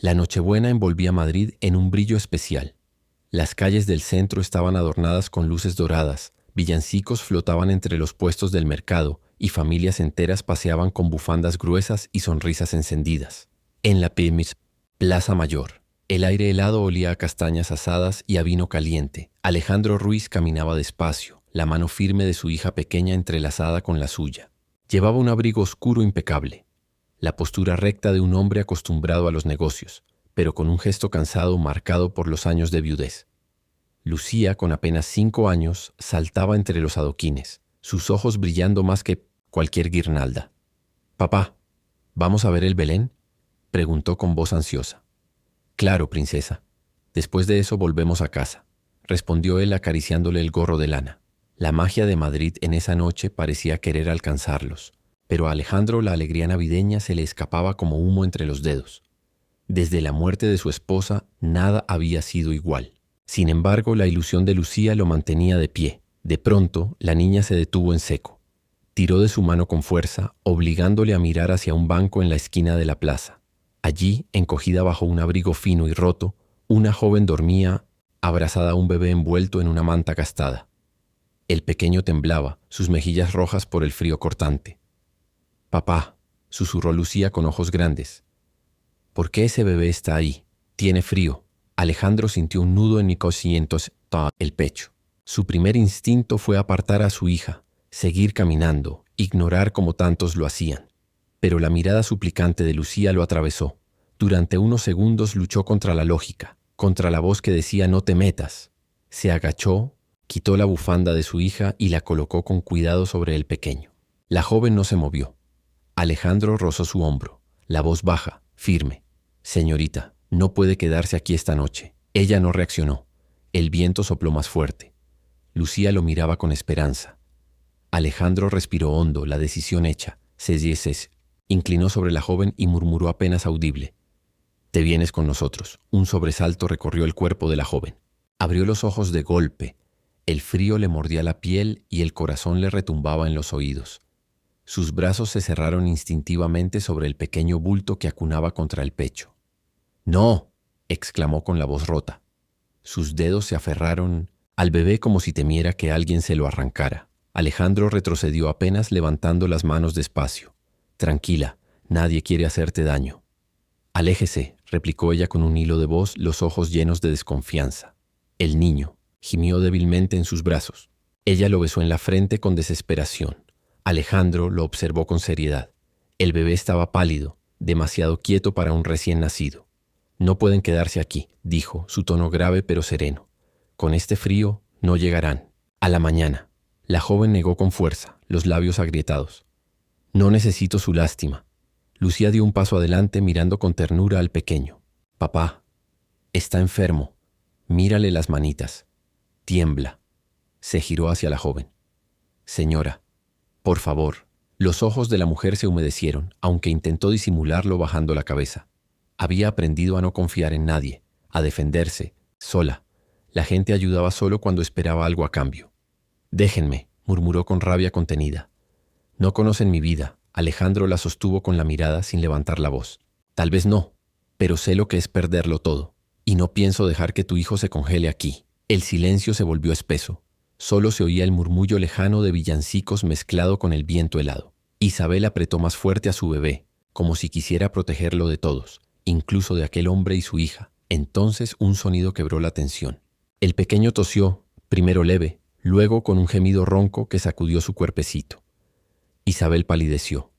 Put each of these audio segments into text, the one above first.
La Nochebuena envolvía Madrid en un brillo especial. Las calles del centro estaban adornadas con luces doradas, villancicos flotaban entre los puestos del mercado y familias enteras paseaban con bufandas gruesas y sonrisas encendidas. En la Plaza Mayor, el aire helado olía a castañas asadas y a vino caliente. Alejandro Ruiz caminaba despacio, la mano firme de su hija pequeña entrelazada con la suya. Llevaba un abrigo oscuro impecable, la postura recta de un hombre acostumbrado a los negocios, pero con un gesto cansado marcado por los años de viudez. Lucía, con apenas 5 años, saltaba entre los adoquines, sus ojos brillando más que cualquier guirnalda. «Papá, ¿vamos a ver el Belén?», preguntó con voz ansiosa. «Claro, princesa. Después de eso volvemos a casa», respondió él acariciándole el gorro de lana. La magia de Madrid en esa noche parecía querer alcanzarlos, pero a Alejandro la alegría navideña se le escapaba como humo entre los dedos. Desde la muerte de su esposa, nada había sido igual. Sin embargo, la ilusión de Lucía lo mantenía de pie. De pronto, la niña se detuvo en seco. Tiró de su mano con fuerza, obligándole a mirar hacia un banco en la esquina de la plaza. Allí, encogida bajo un abrigo fino y roto, una joven dormía, abrazada a un bebé envuelto en una manta gastada. El pequeño temblaba, sus mejillas rojas por el frío cortante. «Papá», susurró Lucía con ojos grandes. «¿Por qué ese bebé está ahí? Tiene frío». Alejandro sintió un nudo en el pecho. Su primer instinto fue apartar a su hija, seguir caminando, ignorar como tantos lo hacían. Pero la mirada suplicante de Lucía lo atravesó. Durante unos segundos luchó contra la lógica, contra la voz que decía «no te metas». Se agachó, quitó la bufanda de su hija y la colocó con cuidado sobre el pequeño. La joven no se movió. Alejandro rozó su hombro, la voz baja, firme. «Señorita, no puede quedarse aquí esta noche». Ella no reaccionó. El viento sopló más fuerte. Lucía lo miraba con esperanza. Alejandro respiró hondo, la decisión hecha. Se inclinó sobre la joven y murmuró apenas audible: «Te vienes con nosotros». Un sobresalto recorrió el cuerpo de la joven. Abrió los ojos de golpe. El frío le mordía la piel y el corazón le retumbaba en los oídos. Sus brazos se cerraron instintivamente sobre el pequeño bulto que acunaba contra el pecho. «¡No!», exclamó con la voz rota. Sus dedos se aferraron al bebé como si temiera que alguien se lo arrancara. Alejandro retrocedió apenas levantando las manos despacio. «Tranquila, nadie quiere hacerte daño». «Aléjese», replicó ella con un hilo de voz, los ojos llenos de desconfianza. El niño gimió débilmente en sus brazos. Ella lo besó en la frente con desesperación. Alejandro lo observó con seriedad. El bebé estaba pálido, demasiado quieto para un recién nacido. «No pueden quedarse aquí», dijo, su tono grave pero sereno. «Con este frío no llegarán. A la mañana». La joven negó con fuerza, los labios agrietados. «No necesito su lástima». Lucía dio un paso adelante mirando con ternura al pequeño. «Papá, está enfermo. Mírale las manitas. Tiembla». Se giró hacia la joven. «Señora, por favor». Los ojos de la mujer se humedecieron, aunque intentó disimularlo bajando la cabeza. Había aprendido a no confiar en nadie, a defenderse, sola. La gente ayudaba solo cuando esperaba algo a cambio. «Déjenme», murmuró con rabia contenida. «No conocen mi vida». Alejandro la sostuvo con la mirada sin levantar la voz. «Tal vez no, pero sé lo que es perderlo todo. Y no pienso dejar que tu hijo se congele aquí». El silencio se volvió espeso. Solo se oía el murmullo lejano de villancicos mezclado con el viento helado. Isabel apretó más fuerte a su bebé, como si quisiera protegerlo de todos, incluso de aquel hombre y su hija. Entonces un sonido quebró la tensión. El pequeño tosió, primero leve, luego con un gemido ronco que sacudió su cuerpecito. Isabel palideció.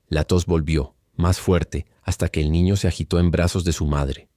La tos volvió, más fuerte, hasta que el niño se agitó en brazos de su madre.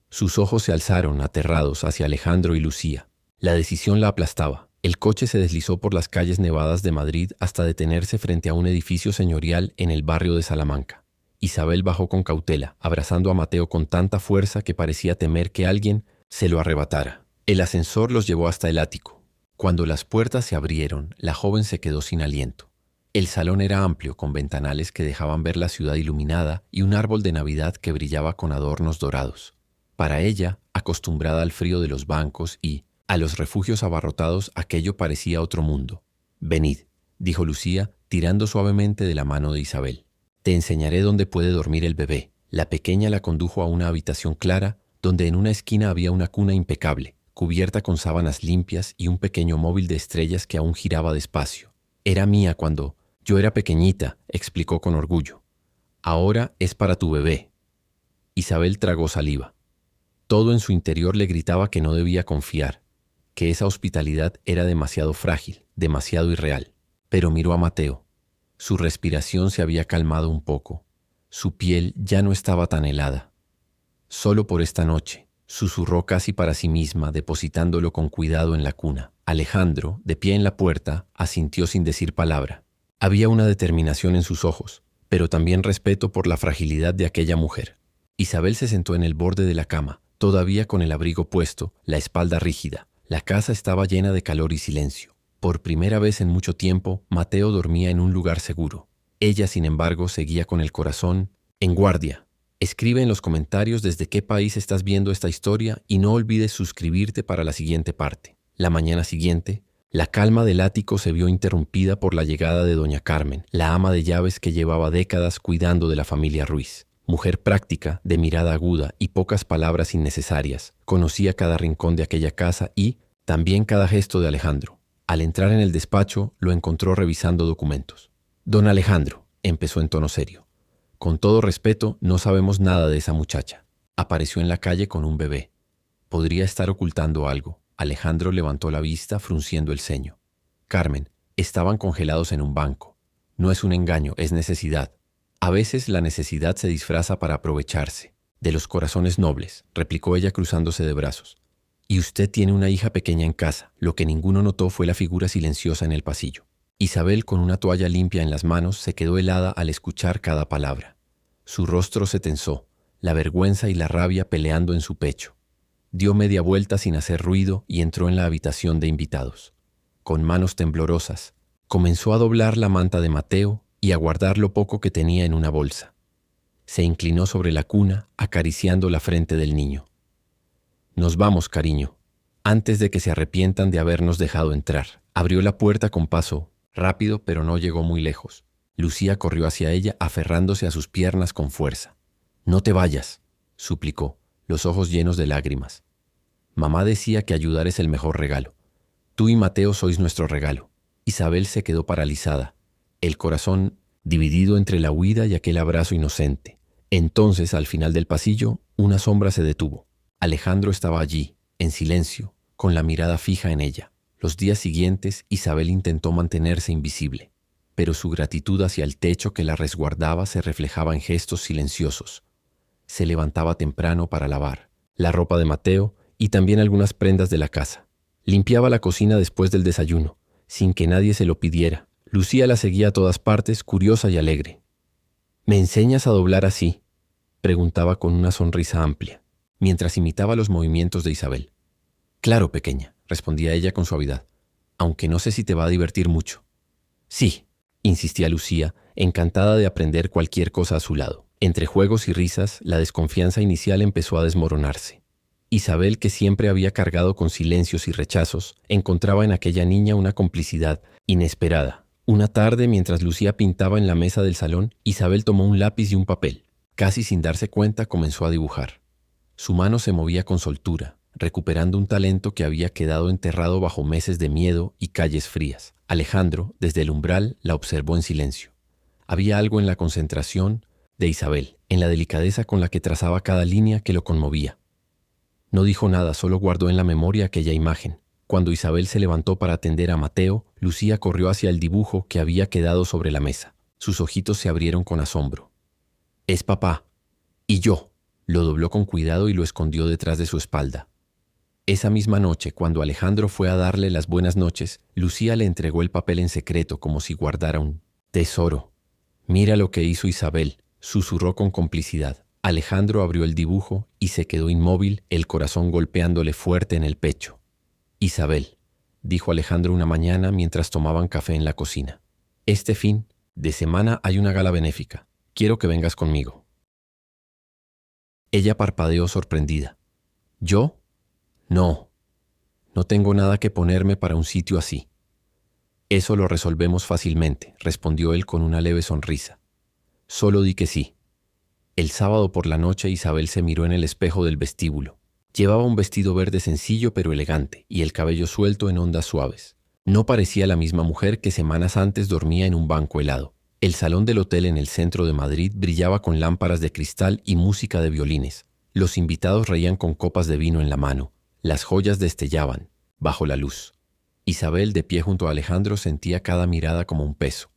Sus ojos se alzaron, aterrados, hacia Alejandro y Lucía. La decisión la aplastaba. El coche se deslizó por las calles nevadas de Madrid hasta detenerse frente a un edificio señorial en el barrio de Salamanca. Isabel bajó con cautela, abrazando a Mateo con tanta fuerza que parecía temer que alguien se lo arrebatara. El ascensor los llevó hasta el ático. Cuando las puertas se abrieron, la joven se quedó sin aliento. El salón era amplio, con ventanales que dejaban ver la ciudad iluminada y un árbol de Navidad que brillaba con adornos dorados. Para ella, acostumbrada al frío de los bancos y a los refugios abarrotados, aquello parecía otro mundo. «Venid», dijo Lucía, tirando suavemente de la mano de Isabel. «Te enseñaré dónde puede dormir el bebé». La pequeña la condujo a una habitación clara, donde en una esquina había una cuna impecable, cubierta con sábanas limpias y un pequeño móvil de estrellas que aún giraba despacio. Era mía cuando yo era pequeñita, explicó con orgullo. Ahora es para tu bebé. Isabel tragó saliva. Todo en su interior le gritaba que no debía confiar, que esa hospitalidad era demasiado frágil, demasiado irreal. Pero miró a Mateo. Su respiración se había calmado un poco. Su piel ya no estaba tan helada. Solo por esta noche, susurró casi para sí misma, depositándolo con cuidado en la cuna. Alejandro, de pie en la puerta, asintió sin decir palabra. Había una determinación en sus ojos, pero también respeto por la fragilidad de aquella mujer. Isabel se sentó en el borde de la cama, todavía con el abrigo puesto, la espalda rígida. La casa estaba llena de calor y silencio. Por primera vez en mucho tiempo, Mateo dormía en un lugar seguro. Ella, sin embargo, seguía con el corazón en guardia. Escribe en los comentarios desde qué país estás viendo esta historia y no olvides suscribirte para la siguiente parte. La mañana siguiente, la calma del ático se vio interrumpida por la llegada de doña Carmen, la ama de llaves que llevaba décadas cuidando de la familia Ruiz. Mujer práctica, de mirada aguda y pocas palabras innecesarias, conocía cada rincón de aquella casa y también cada gesto de Alejandro. Al entrar en el despacho, lo encontró revisando documentos. Don Alejandro, empezó en tono serio. Con todo respeto, no sabemos nada de esa muchacha. Apareció en la calle con un bebé. Podría estar ocultando algo. Alejandro levantó la vista, frunciendo el ceño. Carmen, estaban congelados en un banco. No es un engaño, es necesidad. A veces la necesidad se disfraza para aprovecharse. De los corazones nobles, replicó ella cruzándose de brazos. Y usted tiene una hija pequeña en casa. Lo que ninguno notó fue la figura silenciosa en el pasillo. Isabel, con una toalla limpia en las manos, se quedó helada al escuchar cada palabra. Su rostro se tensó, la vergüenza y la rabia peleando en su pecho. Dio media vuelta sin hacer ruido y entró en la habitación de invitados. Con manos temblorosas, comenzó a doblar la manta de Mateo y a guardar lo poco que tenía en una bolsa. Se inclinó sobre la cuna, acariciando la frente del niño. Nos vamos, cariño, antes de que se arrepientan de habernos dejado entrar. Abrió la puerta con paso rápido, pero no llegó muy lejos. Lucía corrió hacia ella, aferrándose a sus piernas con fuerza. No te vayas, suplicó, los ojos llenos de lágrimas. Mamá decía que ayudar es el mejor regalo. Tú y Mateo sois nuestro regalo. Isabel se quedó paralizada, el corazón dividido entre la huida y aquel abrazo inocente. Entonces, al final del pasillo, una sombra se detuvo. Alejandro estaba allí, en silencio, con la mirada fija en ella. Los días siguientes, Isabel intentó mantenerse invisible, pero su gratitud hacia el techo que la resguardaba se reflejaba en gestos silenciosos. Se levantaba temprano para lavar la ropa de Mateo y también algunas prendas de la casa. Limpiaba la cocina después del desayuno, sin que nadie se lo pidiera. Lucía la seguía a todas partes, curiosa y alegre. ¿Me enseñas a doblar así?, preguntaba con una sonrisa amplia, mientras imitaba los movimientos de Isabel. Claro, pequeña, respondía ella con suavidad, aunque no sé si te va a divertir mucho. Sí, insistía Lucía, encantada de aprender cualquier cosa a su lado. Entre juegos y risas, la desconfianza inicial empezó a desmoronarse. Isabel, que siempre había cargado con silencios y rechazos, encontraba en aquella niña una complicidad inesperada. Una tarde, mientras Lucía pintaba en la mesa del salón, Isabel tomó un lápiz y un papel. Casi sin darse cuenta, comenzó a dibujar. Su mano se movía con soltura, recuperando un talento que había quedado enterrado bajo meses de miedo y calles frías. Alejandro, desde el umbral, la observó en silencio. Había algo en la concentración de Isabel, en la delicadeza con la que trazaba cada línea, que lo conmovía. No dijo nada, solo guardó en la memoria aquella imagen. Cuando Isabel se levantó para atender a Mateo, Lucía corrió hacia el dibujo que había quedado sobre la mesa. Sus ojitos se abrieron con asombro. «Es papá. Y yo». Lo dobló con cuidado y lo escondió detrás de su espalda. Esa misma noche, cuando Alejandro fue a darle las buenas noches, Lucía le entregó el papel en secreto, como si guardara un tesoro. «Mira lo que hizo Isabel», susurró con complicidad. Alejandro abrió el dibujo y se quedó inmóvil, el corazón golpeándole fuerte en el pecho. «Isabel», dijo Alejandro una mañana mientras tomaban café en la cocina. «Este fin de semana hay una gala benéfica. Quiero que vengas conmigo». Ella parpadeó sorprendida. ¿Yo? No. No tengo nada que ponerme para un sitio así. Eso lo resolvemos fácilmente, respondió él con una leve sonrisa. Solo di que sí. El sábado por la noche Isabel se miró en el espejo del vestíbulo. Llevaba un vestido verde sencillo pero elegante y el cabello suelto en ondas suaves. No parecía la misma mujer que semanas antes dormía en un banco helado. El salón del hotel en el centro de Madrid brillaba con lámparas de cristal y música de violines. Los invitados reían con copas de vino en la mano. Las joyas destellaban, bajo la luz. Isabel, de pie junto a Alejandro, sentía cada mirada como un peso.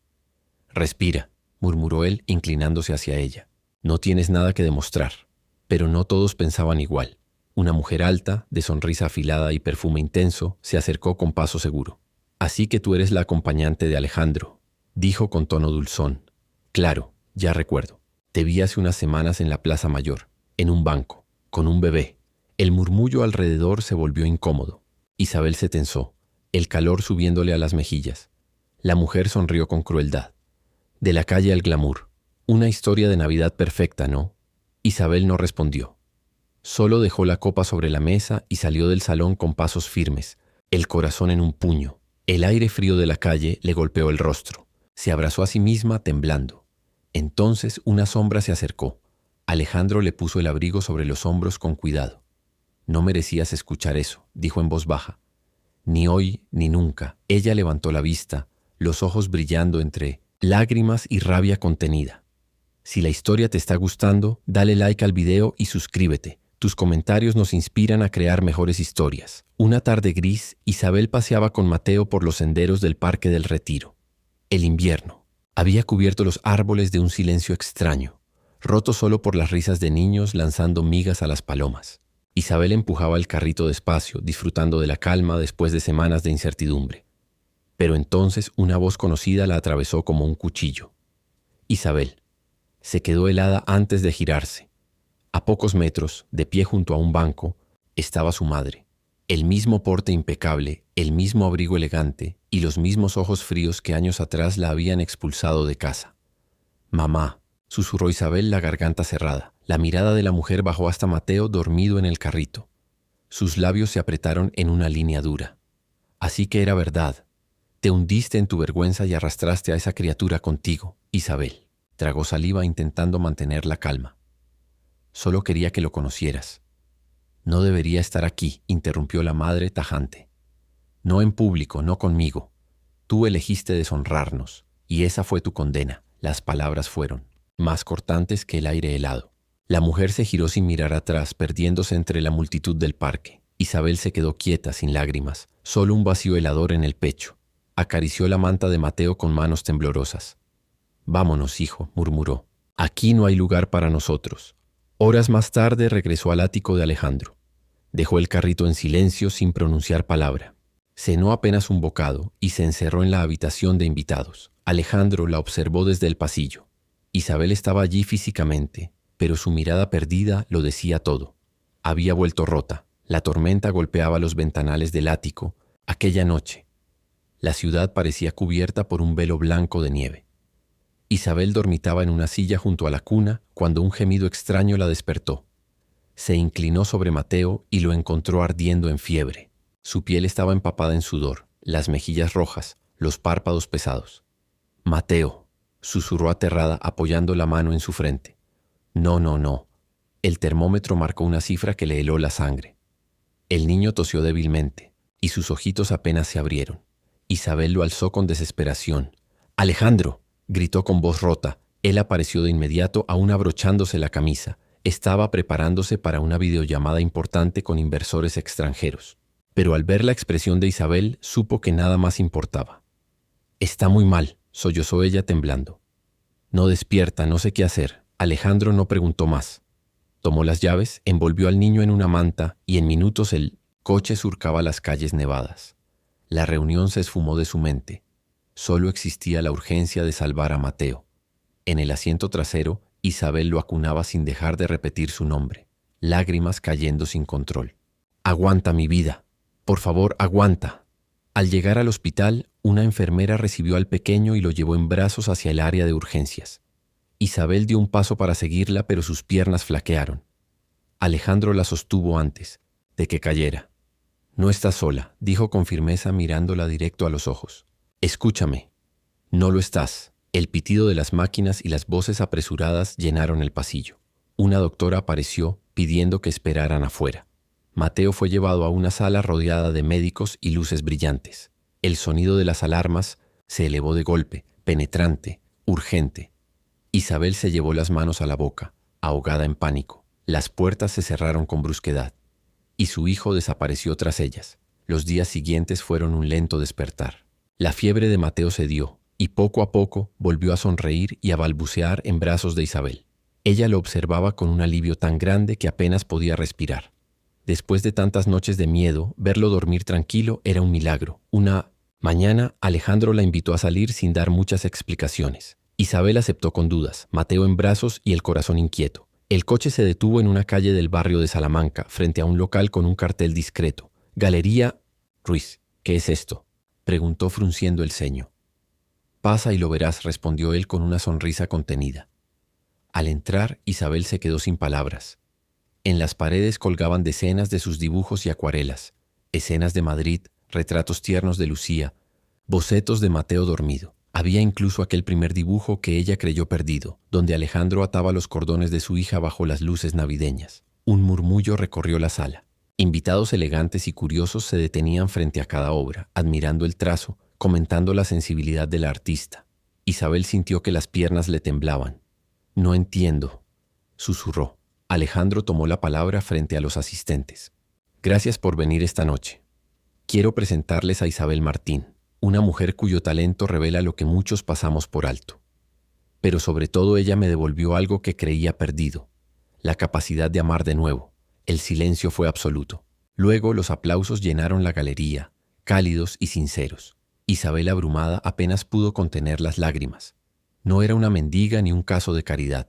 «Respira», murmuró él, inclinándose hacia ella. «No tienes nada que demostrar». Pero no todos pensaban igual. Una mujer alta, de sonrisa afilada y perfume intenso, se acercó con paso seguro. «Así que tú eres la acompañante de Alejandro», dijo con tono dulzón. «Claro, ya recuerdo. Te vi hace unas semanas en la Plaza Mayor, en un banco, con un bebé». El murmullo alrededor se volvió incómodo. Isabel se tensó, el calor subiéndole a las mejillas. La mujer sonrió con crueldad. «De la calle al glamour. Una historia de Navidad perfecta, ¿no?» Isabel no respondió. Solo dejó la copa sobre la mesa y salió del salón con pasos firmes, el corazón en un puño. El aire frío de la calle le golpeó el rostro. Se abrazó a sí misma temblando. Entonces una sombra se acercó. Alejandro le puso el abrigo sobre los hombros con cuidado. «No merecías escuchar eso», dijo en voz baja. «Ni hoy ni nunca». Ella levantó la vista, los ojos brillando entre lágrimas y rabia contenida. Si la historia te está gustando, dale like al video y suscríbete. Tus comentarios nos inspiran a crear mejores historias. Una tarde gris, Isabel paseaba con Mateo por los senderos del Parque del Retiro. El invierno había cubierto los árboles de un silencio extraño, roto solo por las risas de niños lanzando migas a las palomas. Isabel empujaba el carrito despacio, disfrutando de la calma después de semanas de incertidumbre. Pero entonces una voz conocida la atravesó como un cuchillo. «Isabel». Se quedó helada antes de girarse. A pocos metros, de pie junto a un banco, estaba su madre. El mismo porte impecable, el mismo abrigo elegante y los mismos ojos fríos que años atrás la habían expulsado de casa. «Mamá», susurró Isabel, la garganta cerrada. La mirada de la mujer bajó hasta Mateo dormido en el carrito. Sus labios se apretaron en una línea dura. «Así que era verdad. Te hundiste en tu vergüenza y arrastraste a esa criatura contigo, Isabel». Tragó saliva intentando mantener la calma. «Solo quería que lo conocieras». «No debería estar aquí», interrumpió la madre tajante. «No en público, no conmigo. Tú elegiste deshonrarnos, y esa fue tu condena». Las palabras fueron más cortantes que el aire helado. La mujer se giró sin mirar atrás, perdiéndose entre la multitud del parque. Isabel se quedó quieta, sin lágrimas, solo un vacío helador en el pecho. Acarició la manta de Mateo con manos temblorosas. «Vámonos, hijo», murmuró. «Aquí no hay lugar para nosotros». Horas más tarde regresó al ático de Alejandro. Dejó el carrito en silencio sin pronunciar palabra. Cenó apenas un bocado y se encerró en la habitación de invitados. Alejandro la observó desde el pasillo. Isabel estaba allí físicamente, pero su mirada perdida lo decía todo. Había vuelto rota. La tormenta golpeaba los ventanales del ático. Aquella noche, la ciudad parecía cubierta por un velo blanco de nieve. Isabel dormitaba en una silla junto a la cuna cuando un gemido extraño la despertó. Se inclinó sobre Mateo y lo encontró ardiendo en fiebre. Su piel estaba empapada en sudor, las mejillas rojas, los párpados pesados. «Mateo», susurró aterrada apoyando la mano en su frente. «No, no, no». El termómetro marcó una cifra que le heló la sangre. El niño tosió débilmente y sus ojitos apenas se abrieron. Isabel lo alzó con desesperación. «¡Alejandro!», gritó con voz rota. Él apareció de inmediato, aún abrochándose la camisa. Estaba preparándose para una videollamada importante con inversores extranjeros. Pero al ver la expresión de Isabel, supo que nada más importaba. «Está muy mal», sollozó ella temblando. «No despierta, no sé qué hacer». Alejandro no preguntó más. Tomó las llaves, envolvió al niño en una manta y en minutos el coche surcaba las calles nevadas. La reunión se esfumó de su mente. Solo existía la urgencia de salvar a Mateo. En el asiento trasero, Isabel lo acunaba sin dejar de repetir su nombre, lágrimas cayendo sin control. «Aguanta, mi vida. Por favor, aguanta». Al llegar al hospital, una enfermera recibió al pequeño y lo llevó en brazos hacia el área de urgencias. Isabel dio un paso para seguirla, pero sus piernas flaquearon. Alejandro la sostuvo antes de que cayera. «No estás sola», dijo con firmeza mirándola directo a los ojos. «Escúchame». «No lo estás». El pitido de las máquinas y las voces apresuradas llenaron el pasillo. Una doctora apareció pidiendo que esperaran afuera. Mateo fue llevado a una sala rodeada de médicos y luces brillantes. El sonido de las alarmas se elevó de golpe, penetrante, urgente. Isabel se llevó las manos a la boca, ahogada en pánico. Las puertas se cerraron con brusquedad, y su hijo desapareció tras ellas. Los días siguientes fueron un lento despertar. La fiebre de Mateo cedió, y poco a poco volvió a sonreír y a balbucear en brazos de Isabel. Ella lo observaba con un alivio tan grande que apenas podía respirar. Después de tantas noches de miedo, verlo dormir tranquilo era un milagro. Una mañana, Alejandro la invitó a salir sin dar muchas explicaciones. Isabel aceptó con dudas, Mateo en brazos y el corazón inquieto. El coche se detuvo en una calle del barrio de Salamanca, frente a un local con un cartel discreto. Galería Ruiz. ¿Qué es esto?, preguntó frunciendo el ceño. Pasa y lo verás, respondió él con una sonrisa contenida. Al entrar, Isabel se quedó sin palabras. En las paredes colgaban decenas de sus dibujos y acuarelas, escenas de Madrid, retratos tiernos de Lucía, bocetos de Mateo dormido. Había incluso aquel primer dibujo que ella creyó perdido, donde Alejandro ataba los cordones de su hija bajo las luces navideñas. Un murmullo recorrió la sala. Invitados elegantes y curiosos se detenían frente a cada obra, admirando el trazo, comentando la sensibilidad del artista. Isabel sintió que las piernas le temblaban. «No entiendo», susurró. Alejandro tomó la palabra frente a los asistentes. «Gracias por venir esta noche. Quiero presentarles a Isabel Martín, una mujer cuyo talento revela lo que muchos pasamos por alto. Pero sobre todo ella me devolvió algo que creía perdido, la capacidad de amar de nuevo». El silencio fue absoluto. Luego los aplausos llenaron la galería, cálidos y sinceros. Isabel, abrumada, apenas pudo contener las lágrimas. No era una mendiga ni un caso de caridad.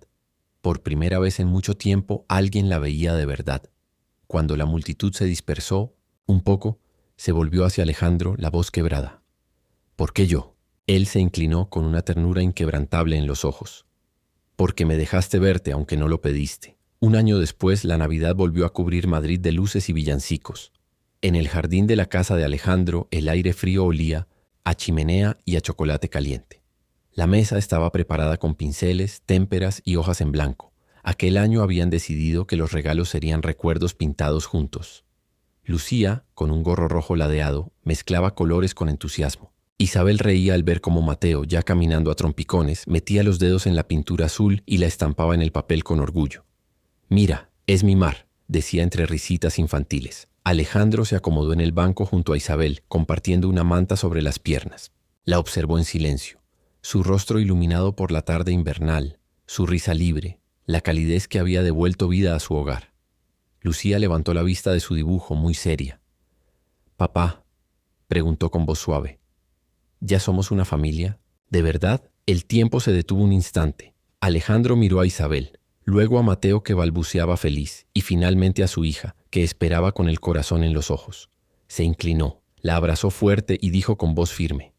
Por primera vez en mucho tiempo alguien la veía de verdad. Cuando la multitud se dispersó un poco, se volvió hacia Alejandro, la voz quebrada. «¿Por qué yo?». Él se inclinó con una ternura inquebrantable en los ojos. «Porque me dejaste verte aunque no lo pediste». Un año después, la Navidad volvió a cubrir Madrid de luces y villancicos. En el jardín de la casa de Alejandro, el aire frío olía a chimenea y a chocolate caliente. La mesa estaba preparada con pinceles, témperas y hojas en blanco. Aquel año habían decidido que los regalos serían recuerdos pintados juntos. Lucía, con un gorro rojo ladeado, mezclaba colores con entusiasmo. Isabel reía al ver cómo Mateo, ya caminando a trompicones, metía los dedos en la pintura azul y la estampaba en el papel con orgullo. «Mira, es mi mar», decía entre risitas infantiles. Alejandro se acomodó en el banco junto a Isabel, compartiendo una manta sobre las piernas. La observó en silencio. Su rostro iluminado por la tarde invernal, su risa libre, la calidez que había devuelto vida a su hogar. Lucía levantó la vista de su dibujo, muy seria. «Papá», preguntó con voz suave, «¿ya somos una familia? ¿De verdad?». El tiempo se detuvo un instante. Alejandro miró a Isabel, luego a Mateo, que balbuceaba feliz, y finalmente a su hija, que esperaba con el corazón en los ojos. Se inclinó, la abrazó fuerte y dijo con voz firme: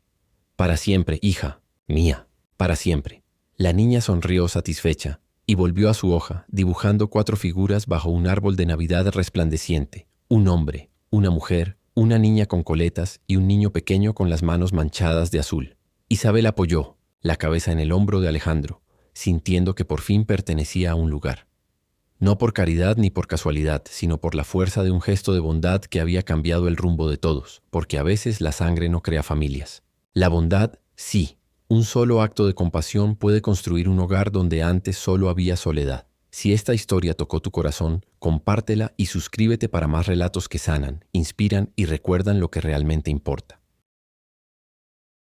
«Para siempre, hija mía, para siempre». La niña sonrió satisfecha y volvió a su hoja, dibujando 4 figuras bajo un árbol de Navidad resplandeciente: un hombre, una mujer, una niña con coletas y un niño pequeño con las manos manchadas de azul. Isabel apoyó la cabeza en el hombro de Alejandro, sintiendo que por fin pertenecía a un lugar. No por caridad ni por casualidad, sino por la fuerza de un gesto de bondad que había cambiado el rumbo de todos, porque a veces la sangre no crea familias. La bondad, sí, un solo acto de compasión puede construir un hogar donde antes solo había soledad. Si esta historia tocó tu corazón, compártela y suscríbete para más relatos que sanan, inspiran y recuerdan lo que realmente importa.